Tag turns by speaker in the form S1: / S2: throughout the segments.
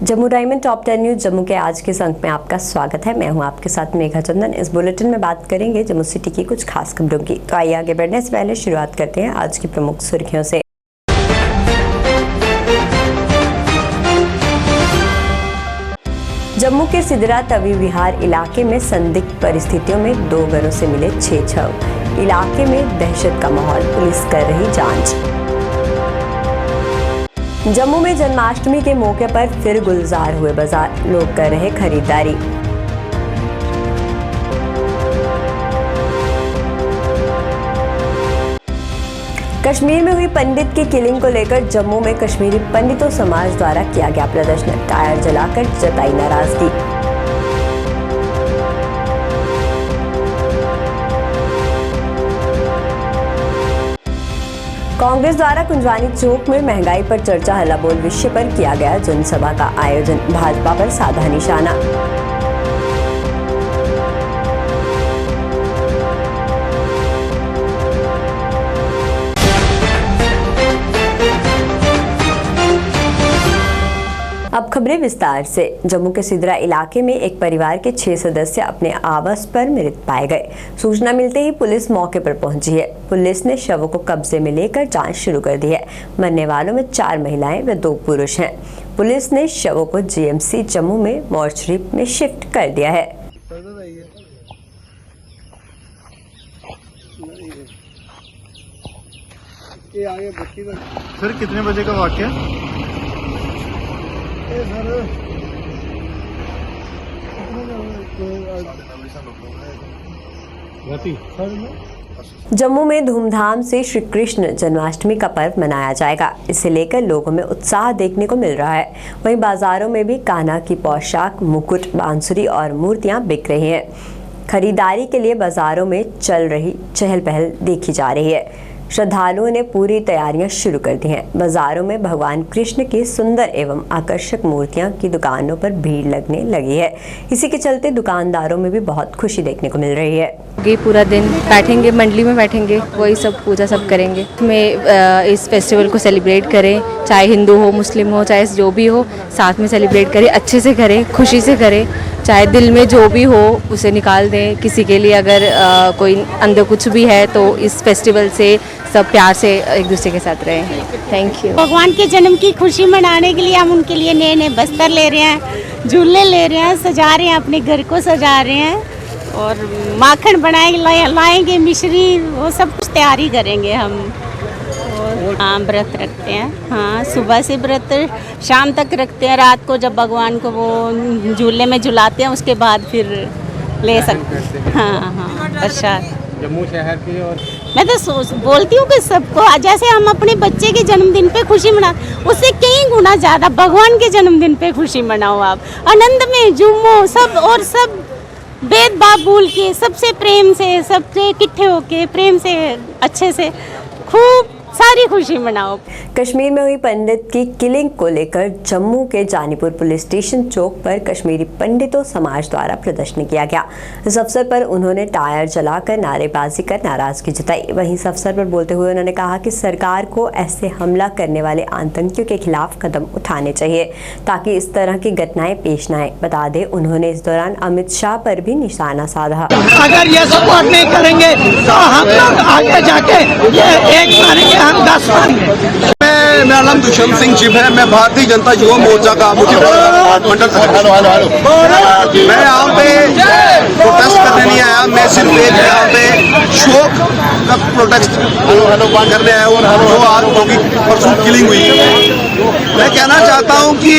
S1: Jammu diamond top 10 news Jammu के आज के अंक में आपका स्वागत है। मैं हूं आपके साथ मेघा चंदन। इस बुलेटिन में बात करेंगे जम्मू सिटी की कुछ खास खबरों की। तो आइए आगे बढ़ने से पहले शुरुआत करते हैं आज की प्रमुख सुर्खियों से। जम्मू के सिदरा तवी विहार इलाके में संदिग्ध परिस्थितियों में 2 घरों से मिले 6 शव। इलाके में दहशत का माहौल, पुलिस कर रही जांच। जम्मू में जन्माष्टमी के मौके पर फिर गुलजार हुए बाजार, लोग कर रहे खरीदारी। कश्मीर में हुई पंडित की किलिंग को लेकर जम्मू में कश्मीरी पंडितों समाज द्वारा किया गया प्रदर्शन, टायर जलाकर जताई नाराजगी। कांग्रेस द्वारा कुंजवानी चौक में महंगाई पर चर्चा हल्ला बोल विषय पर किया गया जनसभा का आयोजन, भाजपा पर साधा निशाना। अब खबरें विस्तार से। जम्मू के सिदरा इलाके में एक परिवार के 6 सदस्य अपने आवास पर मृत पाए गए। सूचना मिलते ही पुलिस मौके पर पहुंची है। पुलिस ने शवों को कब्जे में लेकर जांच शुरू कर दी है। मरने वालों में 4 महिलाएं व 2 पुरुष हैं। पुलिस ने शवों को जीएमसी जम्मू में मॉर्चरी में शिफ्ट कर दिया है।
S2: सर कितने बजे का वाकया?
S1: जम्मू में धूमधाम से श्री कृष्ण जन्माष्टमी का पर्व मनाया जाएगा। इसे लेकर लोगों में उत्साह देखने को मिल रहा है। वहीं बाजारों में भी कान्हा की पोशाक, मुकुट, बांसुरी और मूर्तियां बिक रही हैं। खरीदारी के लिए बाजारों में चल रही चहल पहल देखी जा रही है। श्रद्धालुओं ने पूरी तैयारियां शुरू कर दी हैं। बाजारों में भगवान कृष्ण की सुंदर एवं आकर्षक मूर्तियां की दुकानों पर भीड़ लगने लगी है। इसी के चलते दुकानदारों में भी बहुत खुशी देखने को मिल रही है।
S3: पूरा दिन बैठेंगे, मंडली में बैठेंगे, वही सब पूजा सब करेंगे। में इस फेस्टिवल को सेलिब्रेट करें, चाहे हिंदू हो, मुस्लिम हो, चाहे जो भी हो, साथ में सेलिब्रेट करें, अच्छे से करें, खुशी से करें। चाहे दिल में जो भी हो उसे निकाल दें। किसी के लिए अगर कोई अंदर कुछ भी है तो इस फेस्टिवल से सब प्यार से एक दूसरे के साथ रहें। Thank you.
S4: भगवान के जन्म की खुशी मनाने के लिए हम उनके लिए नए नए बस्तर ले रहे हैं, झूले ले रहे हैं, सजा रहे हैं, अपने घर को सजा रहे हैं और माखन बनाएंगे, लाएंगे, मिश्री, वो सब कुछ तैयारी करेंगे हम। हाँ, व्रत रखते हैं। हाँ, सुबह से व्रत शाम तक रखते हैं। रात को जब भगवान को वो झूले में झुलाते हैं उसके बाद फिर ले सकते हैं। हाँ, प्रसाद
S2: जम्मू शहर की। और
S4: मैं तो बोलती हूँ कि सबको, जैसे हम अपने बच्चे के जन्मदिन पे खुशी मना, उससे कई गुना ज़्यादा भगवान के जन्मदिन पे खुशी मनाओ। आप आनंद में झूमो सब, और सब भेदभाव भूल के सबसे प्रेम से, सबसे इकट्ठे होके प्रेम से अच्छे से खूब सारी खुशी मनाओ।
S1: कश्मीर में हुई पंडित की किलिंग को लेकर जम्मू के जानीपुर पुलिस स्टेशन चौक पर कश्मीरी पंडितों समाज द्वारा प्रदर्शन किया गया। इस अवसर पर उन्होंने टायर जलाकर नारेबाजी कर नाराजगी जताई। वहीं इस अवसर पर बोलते हुए उन्होंने कहा कि सरकार को ऐसे हमला करने वाले आतंकियों के खिलाफ कदम उठाने चाहिए ताकि इस तरह की घटनाएं पेश न आए। बता दें, उन्होंने इस दौरान अमित शाह पर भी निशाना साधा।
S5: अगर ये सपोर्ट नहीं करेंगे तो हम लोग आगे जाके ये 1 मारेंगे, हम 10 मारेंगे।
S6: मेरा नाम दुष्यंत सिंह चिब है। मैं भारतीय जनता युवा मोर्चा का मुख्य मंडल अध्यक्ष। मैं यहाँ पे प्रोटेस्ट करने नहीं आया, मैं सिर्फ एक यहाँ पे शोक का प्रोटेस्ट करने आया हूँ। जो आज होगी परसों किलिंग हुई, मैं कहना चाहता हूँ कि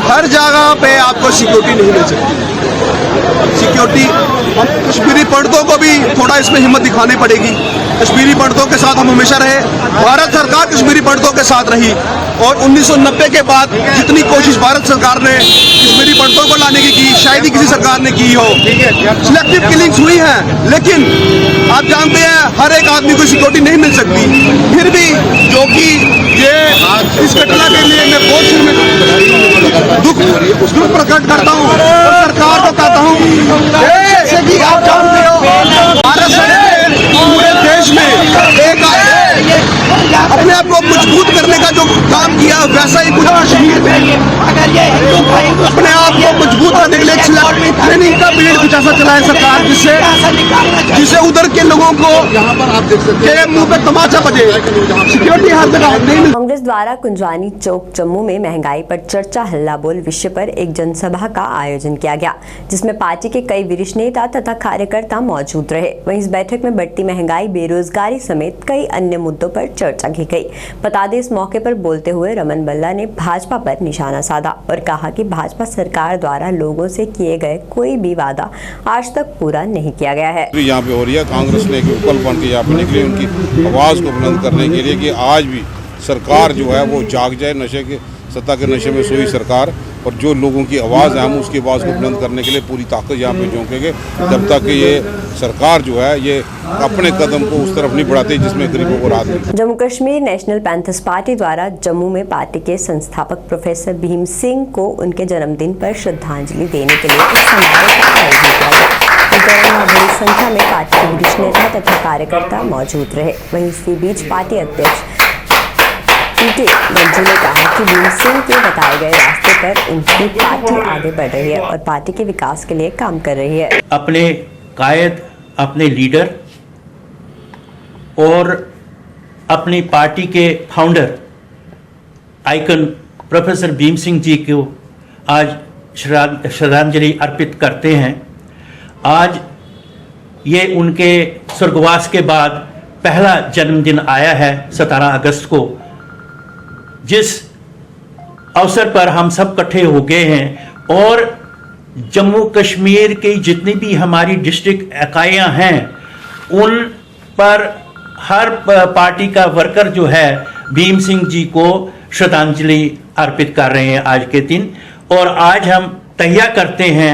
S6: हर जगह पे आपको सिक्योरिटी नहीं मिल सकती। सिक्योरिटी हम कश्मीरी पंडितों को भी थोड़ा इसमें हिम्मत दिखानी पड़ेगी। कश्मीरी पंडितों के साथ हम हमेशा रहे। भारत सरकार कश्मीरी पंडितों के साथ रही और 1990 के बाद जितनी कोशिश भारत सरकार ने कश्मीरी पंडितों को लाने की शायद ही किसी सरकार ने की हो। सिलेक्टिव किलिंग्स हुई हैं, लेकिन आप जानते हैं हर एक आदमी को सिक्योरिटी नहीं मिल सकती। फिर भी जो कि ये इस घटना के लिए मैं बहुत शुरू में दुख प्रकट करता हूँ और सरकार को कहता हूँ, जैसे कि आप जानते हो भारत सरकार पूरे देश में एक अपने आप को मजबूत करने का जो काम किया वैसा ही कुछ कश्मीर में
S5: अगर ये हिंदू भाई
S6: अपने आप को मजबूत करने के लिए ट्रेनिंग का पीरियड कुछ ऐसा चलाए सरकार जिससे उधर के लोगों को के मुंह पे तमाचा बजे, सिक्योरिटी हर जगह नहीं।
S1: कांग्रेस द्वारा कुंजवानी चौक जम्मू में महंगाई पर चर्चा हल्ला बोल विषय पर एक जनसभा का आयोजन किया गया, जिसमें पार्टी के कई वरिष्ठ नेता तथा कार्यकर्ता मौजूद रहे। वहीं इस बैठक में बढ़ती महंगाई, बेरोजगारी समेत कई अन्य मुद्दों पर चर्चा की गई। बता दें, इस मौके पर बोलते हुए रमन बल्ला ने भाजपा पर निशाना साधा और कहा कि भाजपा सरकार द्वारा लोगों से किए गए कोई भी वादा आज तक पूरा नहीं किया गया है।
S7: यहाँ पे हो रही है, कांग्रेस ने विकल्प बन के यहाँ पे निकली उनकी आवाज़ को बुलंद करने के लिए कि आज भी सरकार जो है वो जाग जाए, नशे के सत्ता के नशे में सोई सरकार, और जो लोगों की आवाज़ है हम उसकी आवाज़ को बुलंद करने के लिए पूरी ताकत यहाँ पे झोंकेंगे जब तक कि ये सरकार जो है ये अपने कदम को उस तरफ नहीं बढ़ाती जिसमें गरीबों को राहत मिले।
S1: Jammu Kashmir national panthers party द्वारा जम्मू में पार्टी के संस्थापक प्रोफेसर भीम सिंह को उनके जन्मदिन पर श्रद्धांजलि देने के लिए एक समारोह का आयोजन किया गया। इस दौरान बड़ी संख्या में पार्टी के वरिष्ठ नेता तथा कार्यकर्ता मौजूद रहे। वहीं इसी बीच पार्टी अध्यक्ष गंजू ने कहा कि भीम सिंह के बताए गए रास्ते पर उनकी पार्टी आगे बढ़ रही है और पार्टी के विकास के लिए काम कर रही है।
S8: अपने कायद, अपने लीडर और अपनी पार्टी के founder icon professor Bhim Singh ji को आज श्रद्धांजलि अर्पित करते हैं। आज ये उनके स्वर्गवास के बाद पहला जन्मदिन आया है 17 अगस्त को, जिस अवसर पर हम सब इकट्ठे हो गए हैं और जम्मू कश्मीर की जितनी भी हमारी डिस्ट्रिक्ट इकाइयाँ हैं उन पर हर पार्टी का वर्कर जो है भीम सिंह जी को श्रद्धांजलि अर्पित कर रहे हैं आज के दिन। और आज हम तैयार करते हैं,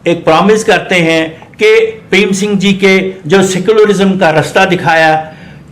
S8: एक प्रॉमिस करते हैं कि भीम सिंह जी के जो सेकुलरिज्म का रास्ता दिखाया,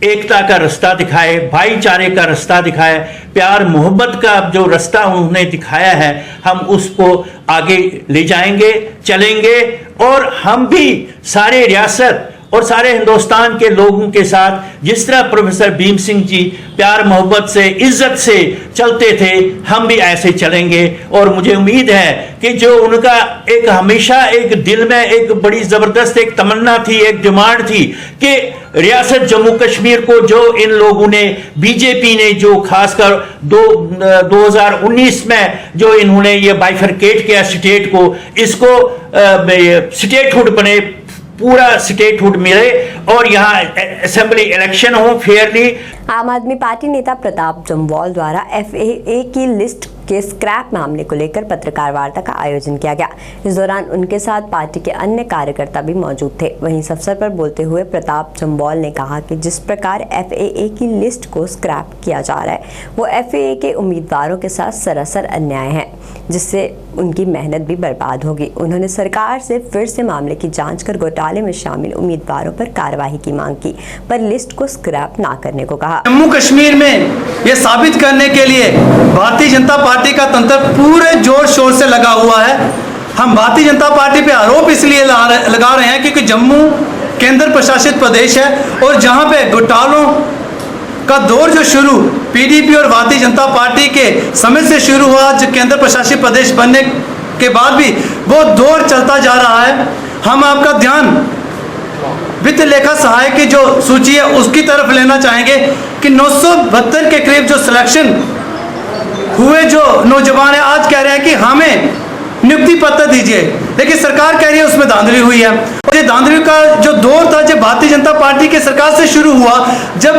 S8: एकता का रास्ता दिखाए, भाईचारे का रास्ता दिखाए, प्यार मोहब्बत का जो रास्ता उन्होंने दिखाया है, हम उसको आगे ले जाएंगे, चलेंगे और हम भी सारे रियासत और सारे हिंदुस्तान के लोगों के साथ जिस तरह प्रोफेसर भीम सिंह जी प्यार मोहब्बत से, इज्जत से चलते थे, हम भी ऐसे चलेंगे। और मुझे उम्मीद है कि जो उनका एक हमेशा एक दिल में एक बड़ी ज़बरदस्त एक तमन्ना थी, एक डिमांड थी कि रियासत जम्मू कश्मीर को जो इन लोगों ने, बीजेपी ने जो खासकर 2019 में जो इन्होंने ये बाइफरकेट किया स्टेट को, इसको स्टेटहुड बने, पूरा स्टेटहुड मिले और यहाँ असेंबली इलेक्शन हो फेयरली।
S1: आम आदमी पार्टी नेता प्रताप जम्वाल द्वारा FAA की लिस्ट के स्क्रैप मामले को लेकर पत्रकार वार्ता का आयोजन किया गया। इस दौरान उनके साथ पार्टी के अन्य कार्यकर्ता भी मौजूद थे। वहीं इस अवसर पर बोलते हुए प्रताप जम्वाल ने कहा कि जिस प्रकार FAA की लिस्ट को स्क्रैप किया जा रहा है वो FAA के उम्मीदवारों के साथ सरासर अन्याय है, जिससे उनकी मेहनत भी बर्बाद होगी। उन्होंने सरकार से फिर से मामले की जांच कर घोटाले में शामिल उम्मीदवारों पर कार्रवाई की मांग की, पर लिस्ट को स्क्रैप ना करने को कहा।
S9: जम्मू कश्मीर में ये साबित करने के लिए भारतीय जनता पार्टी का तंत्र पूरे जोर शोर से लगा हुआ है। हम भारतीय जनता पार्टी पे आरोप इसलिए लगा रहे हैं क्योंकि जम्मू केंद्र प्रशासित प्रदेश है और जहां पे घोटालों का दौर जो शुरू PDP और भारतीय जनता पार्टी के समय से शुरू हुआ, जो केंद्र प्रशासित प्रदेश बनने के बाद भी वो दौर चलता जा रहा है। हम आपका ध्यान वित्त लेखा सहायक की जो सूची है उसकी तरफ लेना चाहेंगे कि 972 के करीब जो सिलेक्शन हुए जो नौजवान है आज कह रहे हैं कि हमें नियुक्ति पत्र दीजिए, लेकिन सरकार कह रही है उसमें धांधली हुई है। और ये धांधली का जो दौर था जब भारतीय जनता पार्टी की सरकार से शुरू हुआ, जब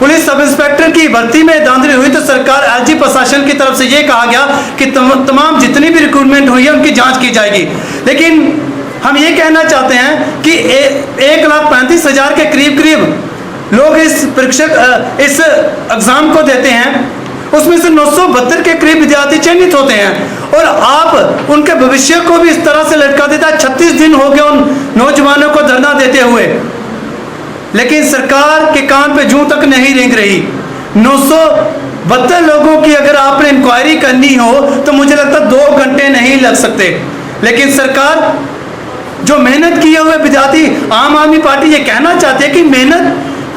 S9: पुलिस सब इंस्पेक्टर की भर्ती में धांधली हुई तो सरकार LG प्रशासन की तरफ से ये कहा गया कि तमाम जितनी भी रिक्रूटमेंट हुई है उनकी जांच की जाएगी। लेकिन हम ये कहना चाहते हैं कि 1,35,000 के करीब लोग इस एग्जाम को देते हैं, उसमें से 972 के करीब विद्यार्थी चयनित होते हैं और आप उनके भविष्य को भी इस तरह से लटका देता है। 36 दिन हो गए उन नौजवानों को धरना देते हुए, लेकिन सरकार के कान पे जूं तक नहीं रेंग रही। 972 लोगों की अगर आपने इंक्वायरी करनी हो तो मुझे लगता 2 घंटे नहीं लग सकते, लेकिन सरकार जो मेहनत किए हुए विद्यार्थी, आम आदमी पार्टी ये कहना चाहती है कि मेहनत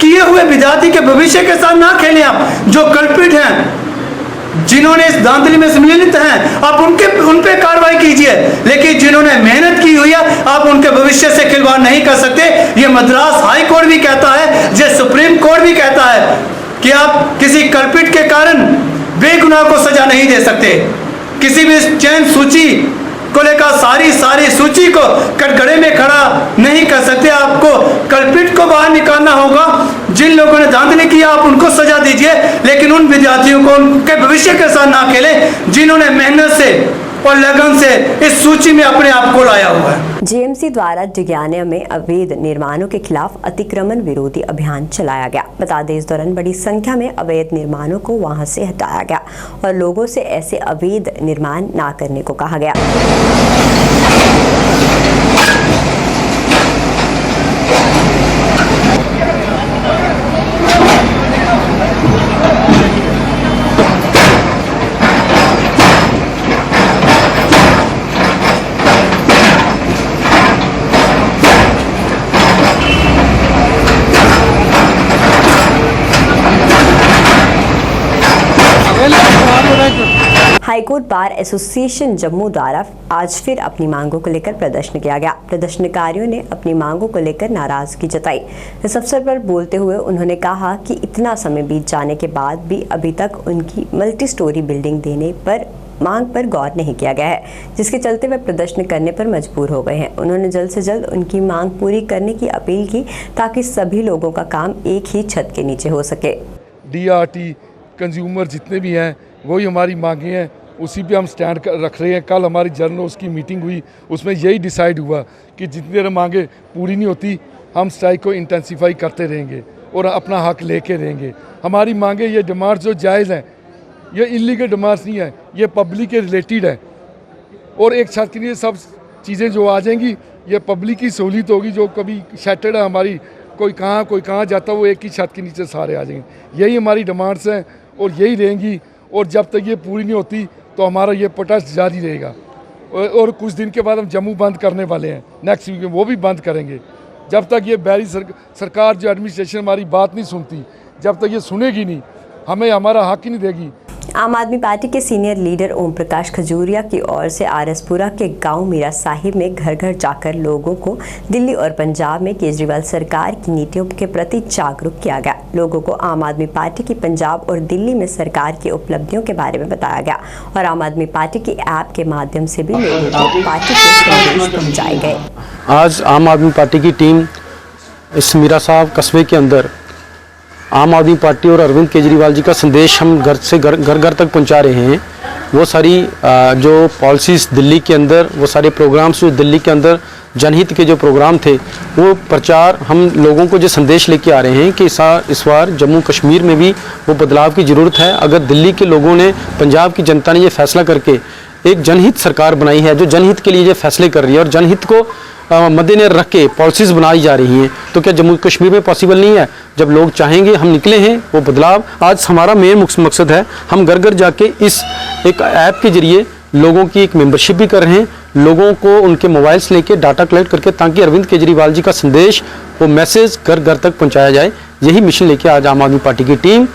S9: किए हुए विद्यार्थी के भविष्य के साथ ना खेलें आप। जो कल्प्रिट हैं, जिन्होंने इस धांधली में सम्मिलित हैं, आप उन पे कार्रवाई कीजिए, लेकिन जिन्होंने मेहनत की हुई है आप उनके भविष्य से खिलवाड़ नहीं कर सकते। ये मद्रास हाई कोर्ट भी कहता है, ये सुप्रीम कोर्ट भी कहता है कि आप किसी कल्प्रिट के कारण बेगुनाह को सजा नहीं दे सकते। किसी भी चयन सूची को लेकर सारी सूची को कटघरे में खड़ा नहीं कर सकते। आपको कल्प्रिट को बाहर निकालना होगा। जिन लोगों ने धांधली किया आप उनको सजा दीजिए, लेकिन उन विद्यार्थियों को उनके भविष्य के साथ ना खेलें जिन्होंने मेहनत से और लगन से इस सूची में अपने आप को लाया हुआ है।
S1: जीएमसी द्वारा जिज्ञाना में अवैध निर्माणों के खिलाफ अतिक्रमण विरोधी अभियान चलाया गया। बता दें, इस दौरान बड़ी संख्या में अवैध निर्माणों को वहां से हटाया गया और लोगों से ऐसे अवैध निर्माण ना करने को कहा गया। हाईकोर्ट बार एसोसिएशन जम्मू द्वारा आज फिर अपनी मांगों को लेकर प्रदर्शन किया गया। प्रदर्शनकारियों ने अपनी मांगों को लेकर नाराजगी जताई। इस अवसर पर बोलते हुए उन्होंने कहा कि इतना समय बीत जाने के बाद भी अभी तक उनकी मल्टी स्टोरी बिल्डिंग देने पर मांग पर गौर नहीं किया गया है, जिसके चलते वे प्रदर्शन करने पर मजबूर हो गए हैं। उन्होंने जल्द से जल्द उनकी मांग पूरी करने की अपील की ताकि सभी लोगों का काम एक ही छत के नीचे हो सके।
S10: DRT कंज्यूमर जितने भी हैं वही हमारी मांगे हैं, उसी पे हम स्टैंड रख रहे हैं। कल हमारी जर्नल्स की मीटिंग हुई, उसमें यही डिसाइड हुआ कि जितनी देर मांगे पूरी नहीं होती हम स्ट्राइक को इंटेंसिफाई करते रहेंगे और अपना हक लेके रहेंगे। हमारी मांगे, ये डिमांड्स जो जायज़ हैं, ये इलीगल डिमांड्स नहीं है, ये पब्लिक के रिलेटेड है। और एक छत के लिए सब चीज़ें जो आ जाएंगी ये पब्लिक की सहूलियत होगी। जो कभी शैटर्ड है हमारी, कोई कहाँ जाता वो एक ही छत के नीचे सारे आ जाएंगे। यही हमारी डिमांड्स हैं और यही रहेंगी। और जब तक ये पूरी नहीं होती तो हमारा ये प्रोटेस्ट जारी रहेगा। और कुछ दिन के बाद हम जम्मू बंद करने वाले हैं, नेक्स्ट वीक में वो भी बंद करेंगे। जब तक ये बैरी सरकार जो एडमिनिस्ट्रेशन हमारी बात नहीं सुनती, जब तक ये सुनेगी नहीं, हमें हमारा हक ही नहीं देगी।
S1: आम आदमी पार्टी के सीनियर लीडर ओम प्रकाश खजूरिया की ओर से आरएसपुरा के गांव मीरा साहिब में घर घर जाकर लोगों को दिल्ली और पंजाब में केजरीवाल सरकार की नीतियों के प्रति जागरूक किया गया। लोगों को आम आदमी पार्टी की पंजाब और दिल्ली में सरकार की उपलब्धियों के बारे में बताया गया और आम आदमी पार्टी की ऐप के माध्यम से भी लोगों को पार्टी के संदेश पहुँचाए गए।
S11: आज आम आदमी पार्टी की टीम इस मीरा साहब कस्बे के अंदर आम आदमी पार्टी और अरविंद केजरीवाल जी का संदेश हम घर से घर तक पहुंचा रहे हैं। वो सारी जो पॉलिसीज़ दिल्ली के अंदर, वो सारे प्रोग्राम्स जो दिल्ली के अंदर जनहित के जो प्रोग्राम थे, वो प्रचार हम लोगों को जो संदेश लेके आ रहे हैं कि इस बार जम्मू कश्मीर में भी वो बदलाव की ज़रूरत है। अगर दिल्ली के लोगों ने, पंजाब की जनता ने ये फैसला करके एक जनहित सरकार बनाई है जो जनहित के लिए ये फैसले कर रही है और जनहित को मद्देनजर रख के पॉलिसीज़ बनाई जा रही हैं, तो क्या जम्मू कश्मीर में पॉसिबल नहीं है? जब लोग चाहेंगे, हम निकले हैं वो बदलाव। आज हमारा मेन मकसद है, हम घर घर जाके इस एक ऐप के जरिए लोगों की एक मेंबरशिप भी कर रहे हैं, लोगों को उनके मोबाइल्स लेके डाटा कलेक्ट करके ताकि अरविंद केजरीवाल जी का संदेश, वो मैसेज घर घर तक पहुँचाया जाए। यही मिशन लेके आज आम आदमी पार्टी की टीम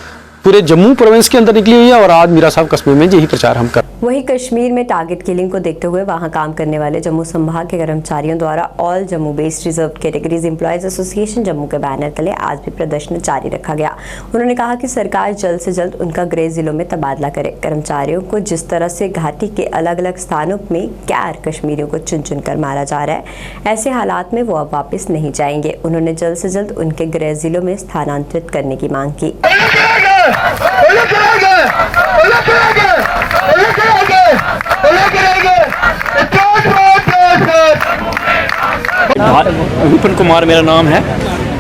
S11: पूरे जम्मू प्रोविंस के अंदर निकली हुई है और आज मीरा साहब कस्बे में यही प्रचार हम कर।
S1: वहीं कश्मीर में टारगेट किलिंग को देखते हुए वहां काम करने वाले जम्मू संभाग के कर्मचारियों द्वारा all Jammu based reserve categories employees association Jammu के बैनर तले आज भी प्रदर्शन जारी रखा गया। उन्होंने कहा कि सरकार जल्द से जल्द उनका गृह जिलों में तबादला करे। कर्मचारियों को जिस तरह से घाटी के अलग अलग स्थानों में गैर कश्मीरियों को चुन चुन कर मारा जा रहा है, ऐसे हालात में वो अब वापस नहीं जाएंगे। उन्होंने जल्द से जल्द उनके गृह जिलों में स्थानांतरित करने की मांग की।
S12: विपिन कुमार मेरा नाम है।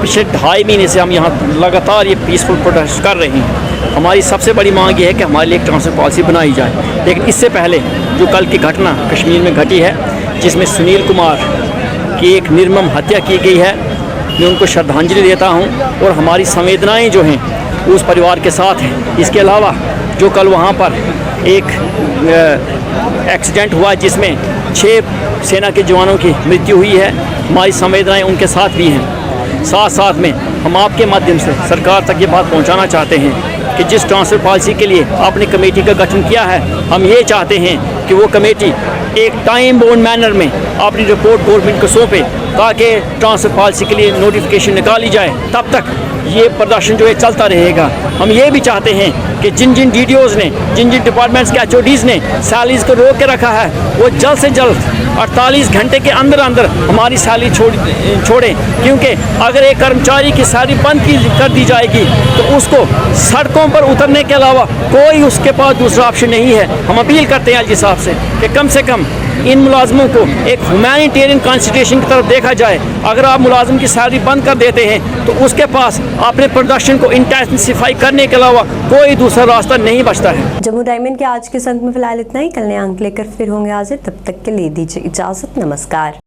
S12: पिछले 2.5 महीने से हम यहाँ लगातार ये पीसफुल प्रोटेस्ट कर रहे हैं। हमारी सबसे बड़ी मांग ये है कि हमारे लिए एक ट्रांसफर पॉलिसी बनाई जाए। लेकिन इससे पहले जो कल की घटना कश्मीर में घटी है, जिसमें सुनील कुमार की एक निर्मम हत्या की गई है, मैं उनको श्रद्धांजलि देता हूँ और हमारी संवेदनाएं जो हैं उस परिवार के साथ हैं। इसके अलावा जो कल वहाँ पर एक एक्सीडेंट हुआ जिसमें 6 सेना के जवानों की मृत्यु हुई है, हमारी संवेदनाएं उनके साथ भी हैं। साथ साथ में हम आपके माध्यम से सरकार तक ये बात पहुंचाना चाहते हैं कि जिस ट्रांसफ़र पॉलिसी के लिए आपने कमेटी का गठन किया है, हम ये चाहते हैं कि वो कमेटी एक टाइम बाउंड मैनर में अपनी रिपोर्ट गवर्नमेंट को सौंपे ताकि ट्रांसफ़र पॉलिसी के लिए नोटिफिकेशन निकाली जाए। तब तक ये प्रदर्शन जो है चलता रहेगा। हम ये भी चाहते हैं कि जिन जिन DDOs ने, जिन जिन डिपार्टमेंट्स के HODs ने सैलरीज को रोक के रखा है, वो जल्द से जल्द 48 घंटे के अंदर अंदर हमारी सैलरी छोड़ें, क्योंकि अगर एक कर्मचारी की सैलरी बंद कर दी जाएगी तो उसको सड़कों पर उतरने के अलावा कोई उसके पास दूसरा ऑप्शन नहीं है। हम अपील करते हैं LG साहब से कि कम इन मुलाजमों को एक ह्यूमैनिटेरियन कॉन्स्टिट्यूशन की तरफ देखा जाए। अगर आप मुलाजिम की सैलरी बंद कर देते हैं तो उसके पास अपने प्रोडक्शन को इंटेंसिफाई करने के अलावा कोई दूसरा रास्ता नहीं बचता है।
S1: जम्मू डायमंड के आज के संग में फिलहाल इतना ही। कल नए अंक लेकर फिर होंगे हाजिर। तब तक के लिए दीजिए इजाजत। नमस्कार।